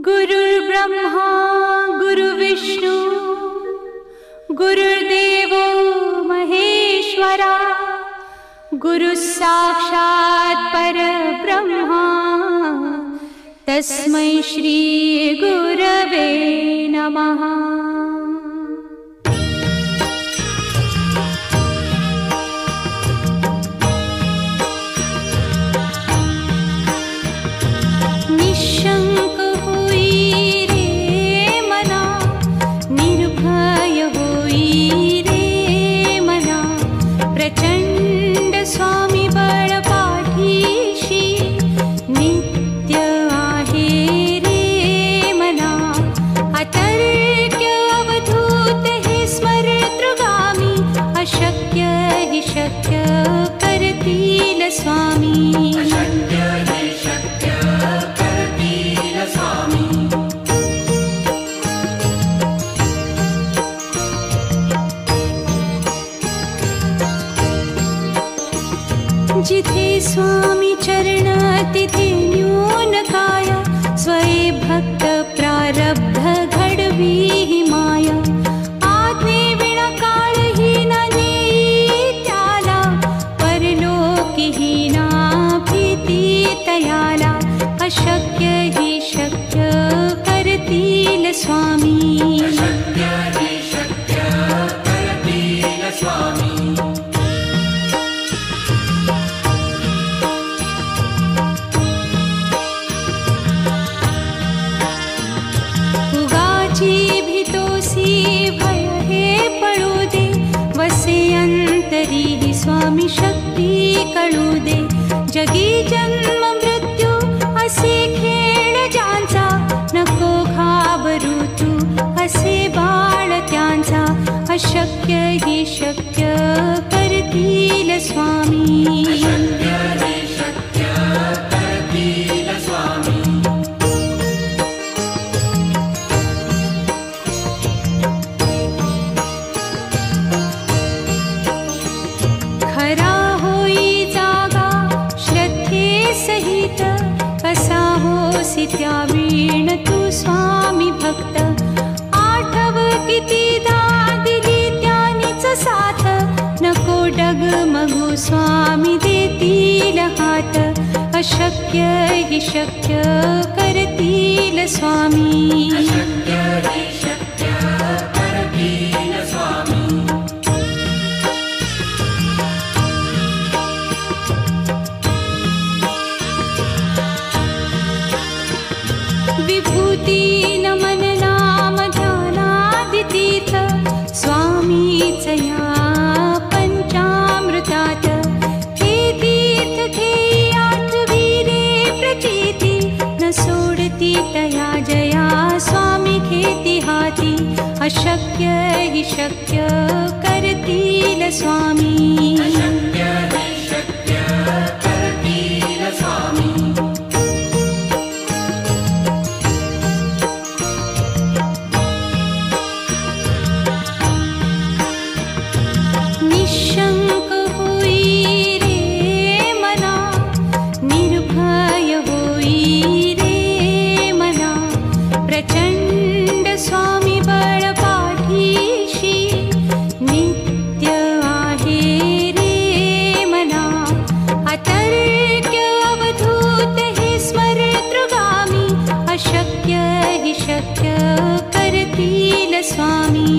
गुरुर्ब्रह्मा गुरुर्विष्णु गुरुर्देवो महेश्वरा गुरुः साक्षात् परब्रह्मा तस्मै श्री गुरवे नमः। निशंक हुई रे मना, निर्भय हुई रे मना, प्रचंड स्वामी बळ पाठीशी नित्य आहे रे मना। अतर्क्य अवधूत हे स्मरतृगामी, अशक्य हि शक्य करतील स्वामी। जिथे स्वामी चरण तिथे न्यून काया, स्वये भक्त प्रारब्ध घडवी ही माया। आज्ञे विना काळही न नेई त्याला, परलोकी ही ना भीती तयाला। अशक्य ही शक्य करतील स्वामी। स्वामी शक्ती कळू दे, जगी जन्म मृत्यू असे खेळ ज्यांचा। नको घाबरू तू असे बाळ त्यांचा, अशक्य ही शक्य करतील स्वामी। त्यावीण तू स्वामी भक्त, आठव कितीदा दिली त्यानीच साथ। नको डगमगू स्वामी देतील हात, अशक्य हि शक्य करतील स्वामी। विभूती नमन नाम ध्यानादितीर्थ, स्वामीच या पंचामृतात। हे तीर्थ घेई आठवी रे प्रचिती, न सोडती तया जया स्वामी घेती हाती। अशक्य हि शक्य करतील स्वामी। निशंक हुई रे मना, निर्भय हुई रे मना, प्रचंड स्वामी बळ पाठीशी नित्य आहे रे मना। अतर्क्य अवधूत हे स्मरतृगामी, अशक्य हि शक्य करतील स्वामी।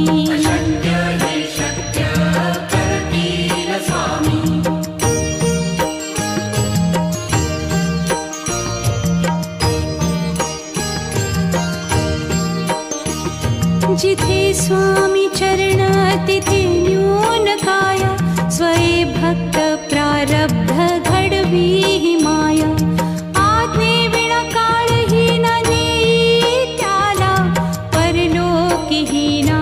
जिथे स्वामी चरण तिथे न्यून काया, स्वये भक्त प्रारब्ध घडवी ही माया। आज्ञे विना काळही न नेई त्याला, परलोकी ही ना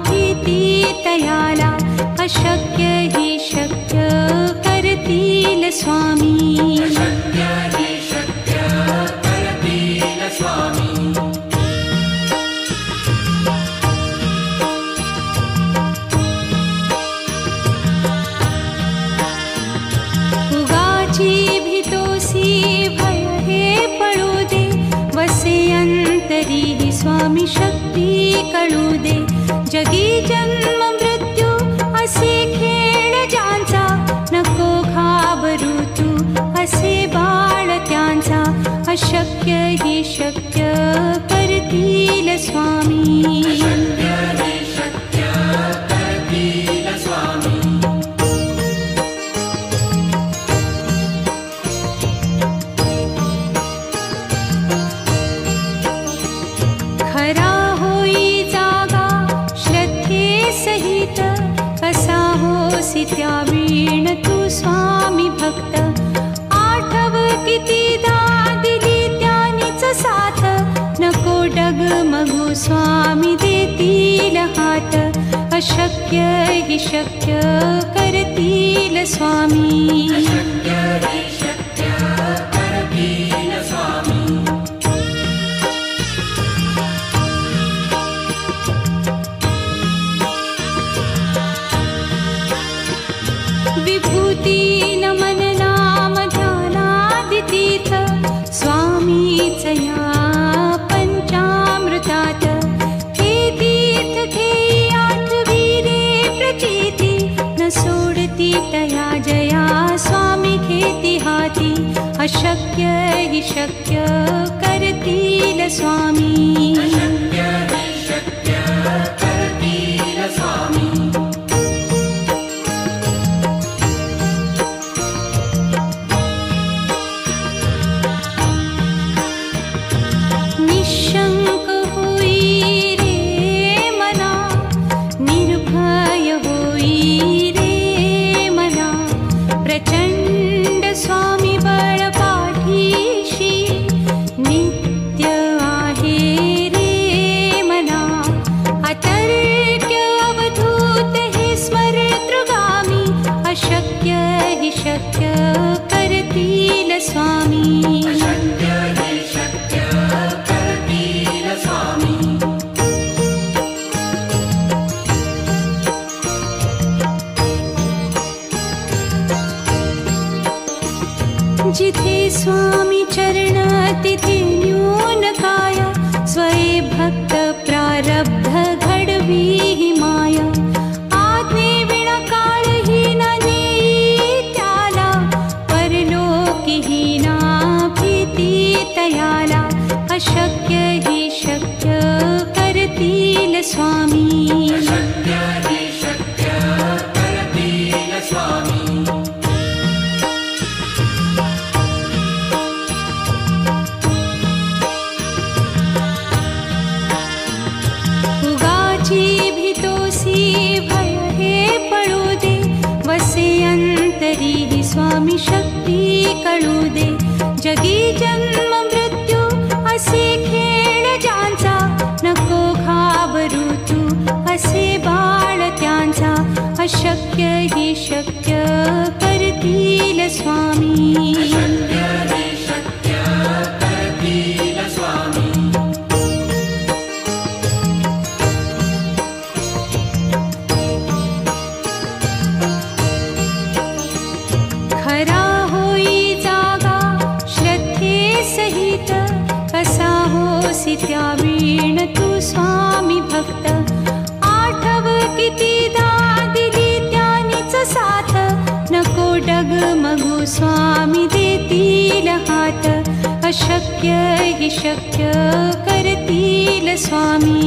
भीती तयाला। अशक्य ही शक्य करतील स्वामी। उगाची भीतोसी भय हे पळू दे, वसे अंत अंतरी स्वामी शक्ती कळू दे. जगी जन्म मृत्यू असे खेळ ज्यांचा, नको घाबरू तू असे बाळ त्यांचा. अशक्य ही शक्य करतील स्वामी. खरा होई जागा श्रद्धे सहित, कसा होसी त्या वीण तू स्वामी भक्त. आठव कितीदा दिली त्यानीच साथ, नको डगमगू स्वामी देतील हात. अशक्य ही शक्य करतील स्वामी. विभूती नमन नाम ध्यानादितीर्थ, स्वामीच या पंचामृतात. हे तीर्थ घेई आठवी रे प्रचिती, न सोडती तया जया स्वामी घेती हाती. अशक्य ही शक्य करतील स्वामी. निशंक होई रे मना, निर्भय होई रे मना. प्रचंड स्वामी बळ पाठीशी, नित्य आहे रे मना. अतर्क्य अवधूत हे स्मरतृगामी, अशक्य हि शक्य करतील स्वामी. जिथे स्वामी चरण तिथे न्यून काया, स्वये भक्त प्रारब्ध घडवी ही माया. आज्ञे विना काळही न नेई त्याला, परलोकीही ना भीती तयाला. अशक्य ही शक्य करतील स्वामी. भीतोसी भय हे पळू दे, वसे अंतरी स्वामी शक्ती कळू दे. जगी जन्म मृत्यू असे खेळ ज्यांचा, नको घाबरू तू असे बाळ त्यांचा. अशक्य ही शक्य करतील स्वामी. खरा होई जागा श्रद्धे सहित, कसा होसी त्या वीण तू स्वामी भक्त. आठव कितीदा दिली त्यानीच साथ, नको डगमगू स्वामी देतील हात. अशक्य हि शक्य करतील स्वामी.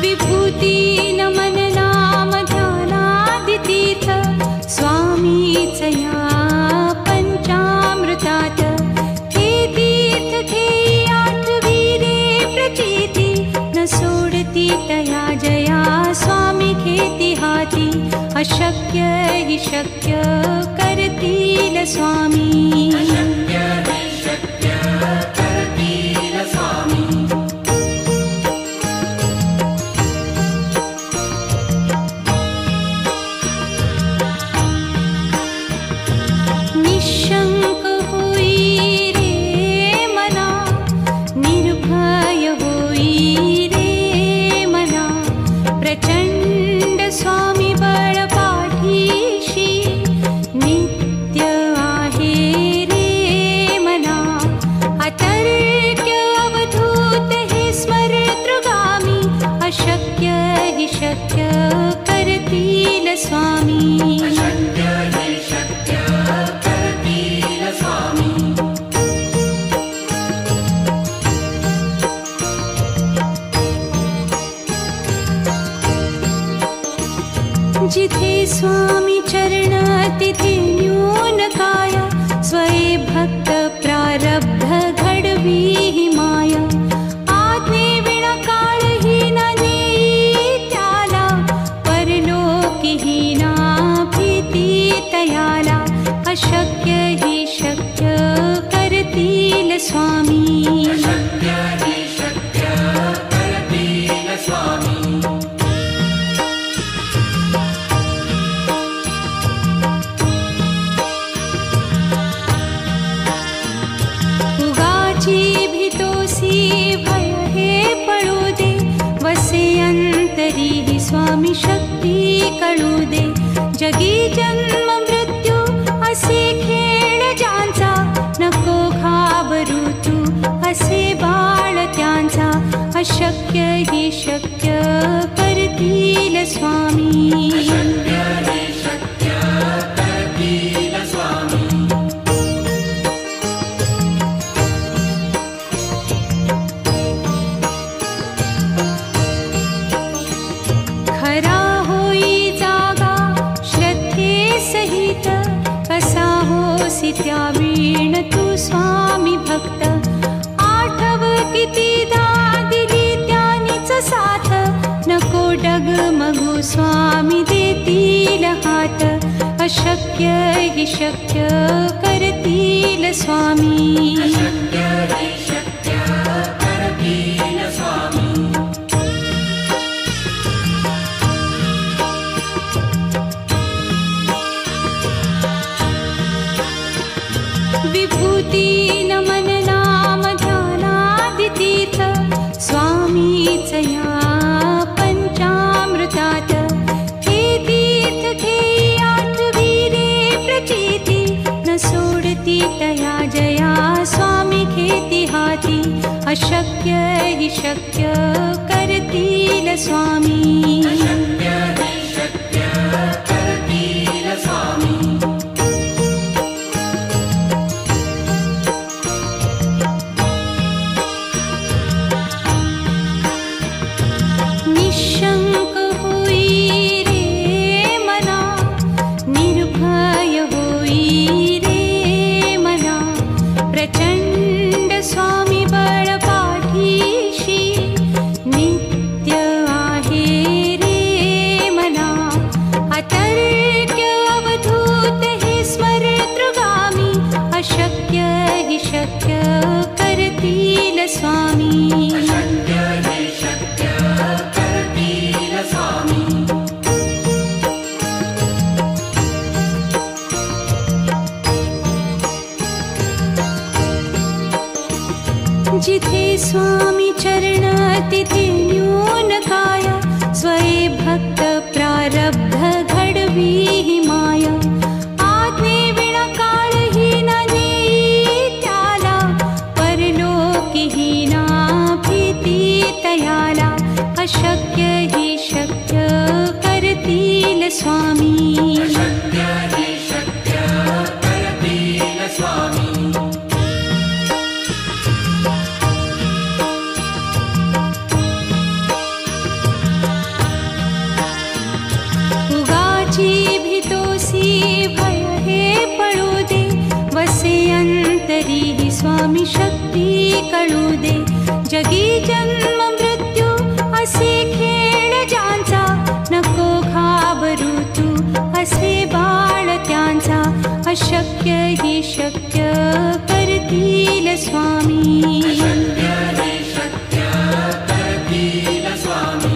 विभूती नमन नाम ध्यानादितीर्थ, स्वामीच या पंचामृतात. हे तीर्थ घेई आठवी रे प्रचिती, न सोडती तया जया स्वामी घेती हाती. अशक्य हि शक्य करतील स्वामी. निशंक होई रे मना, निर्भय होई रे अशक्य हि शक्य करतील स्वामी. अशक्य हि शक्य करतील स्वामी. जिथे स्वामी चरण तिथे न्यून काय. स्वये भक्त प्रारब्ध घडवी ही माया. आज्ञे विना काळही न नेई त्याला. परलोकीही ना भीती तयाला. अशक्य हि शक्य करतील स्वामी. अशक्य हि शक्य करतील स्वामी. भय हे पळू दे. वसे अंतरी ही स्वामी शक्ती कळू दे. जगी जन्म मृत्यू असे खेळ ज्यांचा. नको घाबरू तू असे बाळ त्यांचा. अशक्य हि शक्य करतील स्वामी. अशक्य हि शक्य करतील स्वामी. कसा होसी त्या वीण तू स्वामी भक्त. आठव कितीदा दिली त्यानीच साथ. नको डगमगू स्वामी देतील हात. अशक्य हि शक्य करतील स्वामी. अशक्य हि शक्य करतील स्वामी. विभूती नमन नाम ध्यानादितीर्थ. स्वामीच या पंचामृतात. हे तीर्थ घेई आठवी रे प्रचिती. न सोडती तया जया स्वामी घेती हाती. अशक्य हि शक्य करतील स्वामी. अशक्य हि शक्य करतील स्वामी. निशंक होई रे मना. निर्भय होई रे मना. प्रचंड स्वामी बळ पाठीशी. नित्य आहे रे मना. अतर्क्य अवधूत हे स्मरतृगामी. अशक्य हि शक्य करतील स्वामी. अशक्य हि शक्य करतील स्वामी. जिथे स्वामी चरण तिथे न्यून काय. स्वये भक्त प्रारब्ध घडवी ही माया. आज्ञे विना काळही न नेई त्याला. परलोकीही ना भीती तयाला. अशक्य हि शक्य करतील स्वामी. अशक्य हि शक्य करतील स्वामी. उगाची भीतोसी भय हे पळू दे. वसे अंतरी ही स्वामी शक्ती कळू दे. जगी जन्म मृत्यू असे खेळ ज्यांचा. नको घाबरू तू असे बाळ त्यांचा. अशक्य हि शक्य करतील स्वामी. अशक्य हि शक्य करतील स्वामी.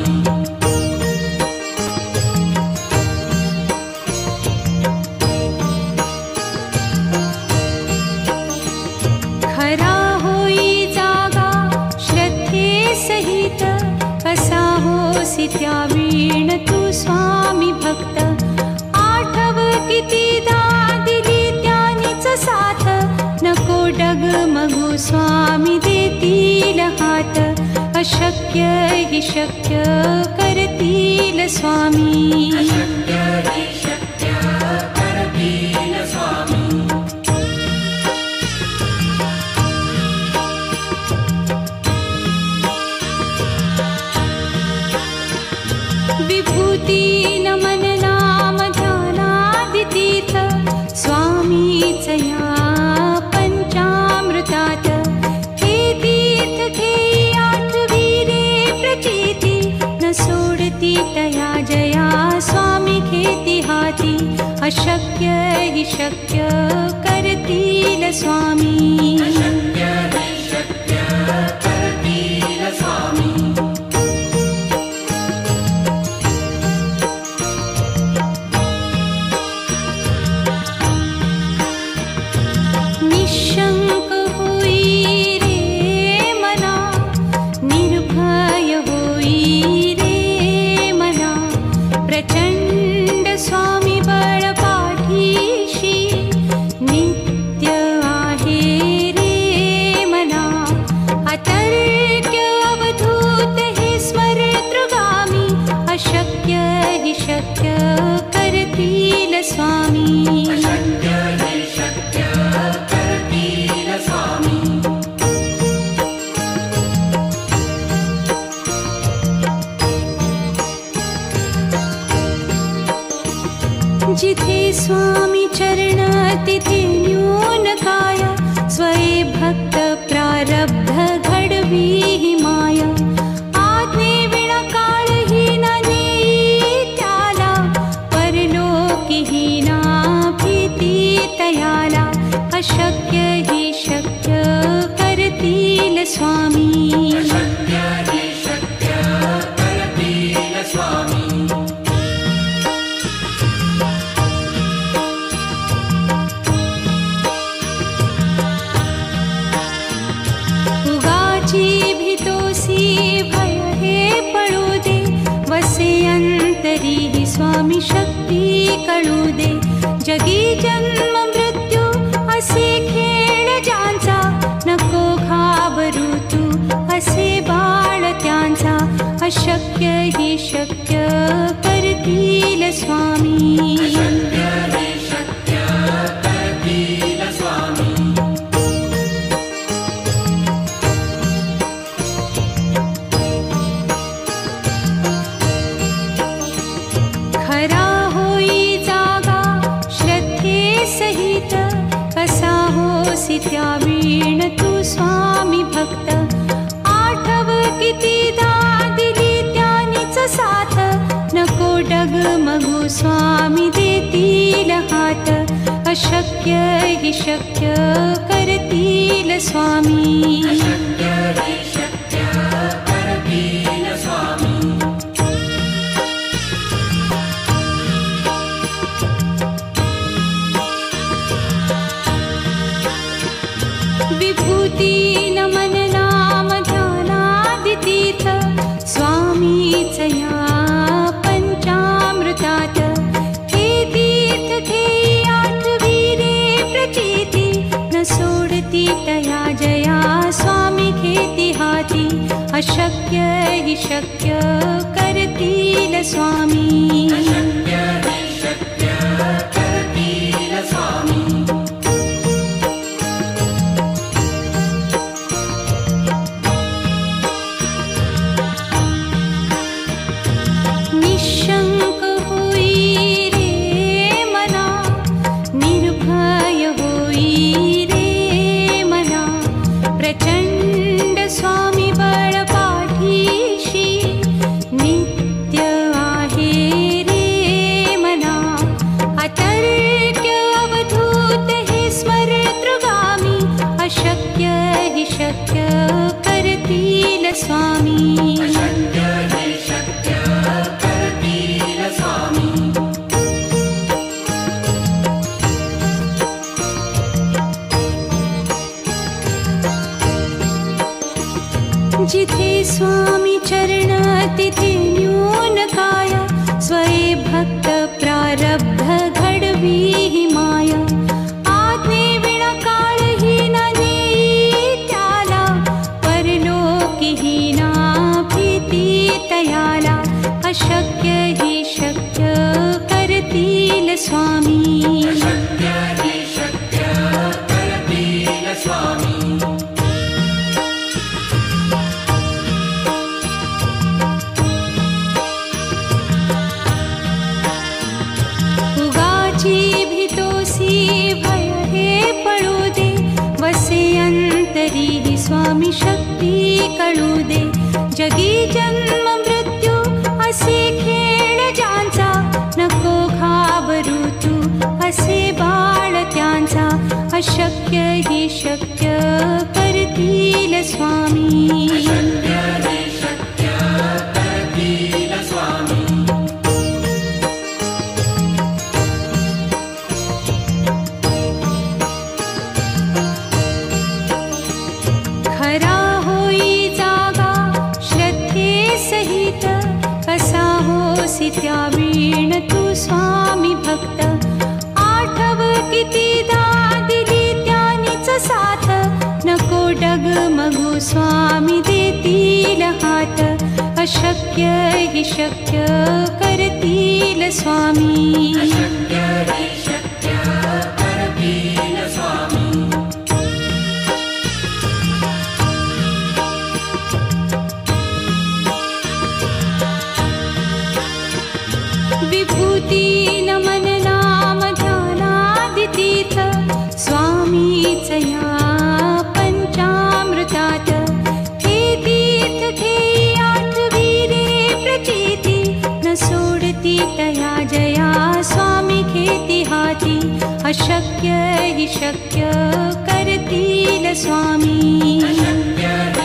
खरा होई जागा श्रद्धे सहित. कसा होसी त्या वीण तू स्वामी भक्त. आठव कितीदा दिली त्यानीच साथ. नको डगमगू स्वामी देतील हात. अशक्य अशक्य हि शक्य करतील स्वामी. विभूती नमन नाम ध्यानादितीर्थ स्वामीच या पंचामृतात. हे तीर्थ घेई आठवीरे प्रचिती न सोडती तया जया स्वामी घेती हाती. अशक्य हि शक्य करतील स्वामी. निशंक होई रे मना, निर्भय होई रे मना. प्रचंड स्वामी बळ पाठीशी नित्य आहे रे मना. अतर्क्य अवधूत हे स्मरतृगामी. अशक्य हि शक्य करतील स्वामी. जिथे स्वामी चरण तिथे न्यून काय. स्वये भक्त प्रारब्ध घडवी ही माया. आज्ञे विना काळही न नेई त्याला. परलोकी ही ना भीती तयाला. अशक्य हि शक्य करतील स्वामी. भय हे पळू दे. वसे अंतरी ही स्वामी शक्ती कळू दे. जगी जन्म मृत्यू असे खेळ ज्यांचा. नको घाबरू तू असे बाळ त्यांचा. अशक्य हि शक्य करतील स्वामी. खरा होई जागा श्रद्धे सहित. कसा होसी त्या वीण तू स्वामी भक्त. आठव कितीदा दिली त्यानीच साथ. नको डगमगू स्वामी देतील हात. अशक्य हि शक्य करतील स्वामी. विभूती नमन नाम ध्यानादितीर्थ स्वामीच या पंचामृतात. हे तीर्थ घेई आठवीरे प्रचिती न सोडती तया जया स्वामी घेती हाती. अशक्य हि शक्य करतील स्वामी. निशंक होई रे मना, निर्भय होई रे मना. प्रचंड स्वामी बळ पाठीशी नित्य आहे रे मना. अतर्क्य अवधूत हे स्मरतृगामी. अशक्य हि शक्य करतील स्वामी. जिथे स्वामी चरण तिथे न्यून काय. स्वये भक्त प्रारब्ध घडवी ही माया. आज्ञे विना काळही न नेई त्याला. परलोकी ही ना स्वामी अशक्य हि शक्य करतील स्वामी उगाची भीतोसी भय हे पळू दे वसे अंतरी हि स्वामी शक्ती कळू दे जगी जन्म मृत्यू असे खेळ ज्यांचा नको घाबरू तू असे बाळ त्यांचा अशक्य हि शक्य करतील स्वामी अशक्य हि शक्य करतील स्वामी खरा होई जागा श्रद्धे सहित कसा होसी त्या वीण तू स्वामी भक्त आठव कितीदा दिली त्यानीच साथ नको डगमगू स्वामी देतील हात अशक्य हि शक्य करतील स्वामी अशक्य हि शक्य करतील स्वामी विभूती नमन नाम ध्यानादितीर्थ स्वामीच या पंचामृतात हे तीर्थ घेई आठवीरे प्रचिती न सोडती तया जया स्वामी घेती हाती अशक्य हि शक्य करतील स्वामी अशक्य